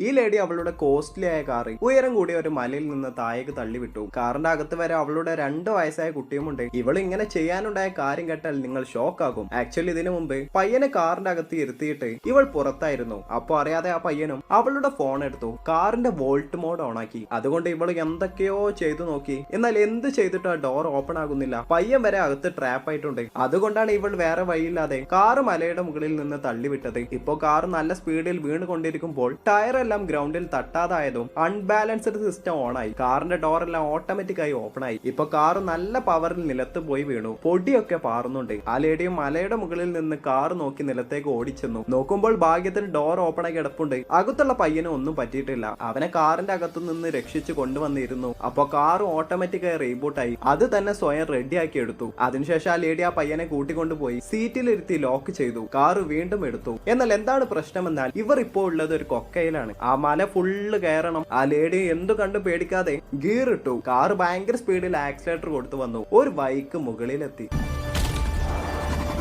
ഈ ലേഡി അവളുടെ കോസ്റ്റ്ലി ആയ കാറ് ഉയരം കൂടിയ ഒരു മലയിൽ നിന്ന് താഴേക്ക് തള്ളിവിട്ടു. കാറിന്റെ അകത്ത് വരെ അവളുടെ 2 വയസ്സായ കുട്ടിയുമുണ്ട്. ഇവൾ ഇങ്ങനെ ചെയ്യാനുണ്ടായ കാര്യം കേട്ടാൽ നിങ്ങൾ ഷോക്ക് ആകും. ആക്ച്വലി ഇതിനു മുമ്പ് പയ്യനെ കാറിന്റെ അകത്ത് ഇരുത്തിയിട്ട് ഇവൾ പുറത്തായിരുന്നു. അപ്പൊ അറിയാതെ ആ പയ്യനും അവളുടെ ഫോൺ എടുത്തു കാറിന്റെ വോൾട്ട് മോഡ് ഓൺ ആക്കി. അതുകൊണ്ട് ഇവൾ എന്തൊക്കെയോ ചെയ്തു നോക്കി. എന്നാൽ എന്ത് ചെയ്തിട്ട് ആ ഡോർ ഓപ്പൺ ആകുന്നില്ല. പയ്യൻ വരെ അകത്ത് ട്രാപ്പ് ആയിട്ടുണ്ട്. അതുകൊണ്ടാണ് ഇവൾ വേറെ വഴിയില്ലാതെ കാറ് മലയുടെ മുകളിൽ നിന്ന് തള്ളിവിട്ടത്. ഇപ്പോ കാർ നല്ല സ്പീഡിൽ വീണുകൊണ്ടിരിക്കുമ്പോൾ ടയർ എല്ലാം ഗ്രൗണ്ടിൽ തട്ടാതായതും അൺബാലൻസ്ഡ് സിസ്റ്റം ഓൺ ആയി. കാറിന്റെ ഡോർ എല്ലാം ഓട്ടോമാറ്റിക് ആയി ഓപ്പൺ ആയി. ഇപ്പൊ കാർ നല്ല പവറിൽ നിലത്ത് പോയി വീണു. പൊടിയൊക്കെ പാറുന്നുണ്ട്. ആ ലേഡിയും മലയുടെ മുകളിൽ നിന്ന് കാർ നോക്കി നിലത്തേക്ക് ഓടിച്ചെന്നു. നോക്കുമ്പോൾ ഭാഗ്യത്തിന് ഡോർ ഓപ്പൺ ആയി കിടപ്പുണ്ട്. അകത്തുള്ള പയ്യനും ഒന്നും പറ്റിയിട്ടില്ല. അവനെ കാറിന്റെ അകത്തു നിന്ന് രക്ഷിച്ചു കൊണ്ടുവന്നിരുന്നു. അപ്പൊ കാർ ഓട്ടോമാറ്റിക് ആയി റീബൂട്ട് ആയി. അത് തന്നെ സ്വയം റെഡിയാക്കി എടുത്തു. അതിനുശേഷം ആ ലേഡി ആ പയ്യനെ കൂട്ടിക്കൊണ്ടുപോയി സീറ്റിലിരുത്തി ലോക്ക് ചെയ്തു. കാർ വീണ്ടും എടുത്തു. എന്നാൽ എന്താണ് പ്രശ്നമെന്നാൽ ഇവർ ഇപ്പോൾ ഉള്ളത് ഒരു കൊക്കയിലാണ്. ആ മല ഫുള്ള് കയറണം. ആ ലേഡി എന്തു കണ്ടു പേടിക്കാതെ ഗിയർ ഇട്ടു. കാർ ഭയങ്കര സ്പീഡിൽ ആക്സിലേറ്റർ കൊടുത്തു വന്നു. ഒരു ബൈക്ക് മുകളിലെത്തി.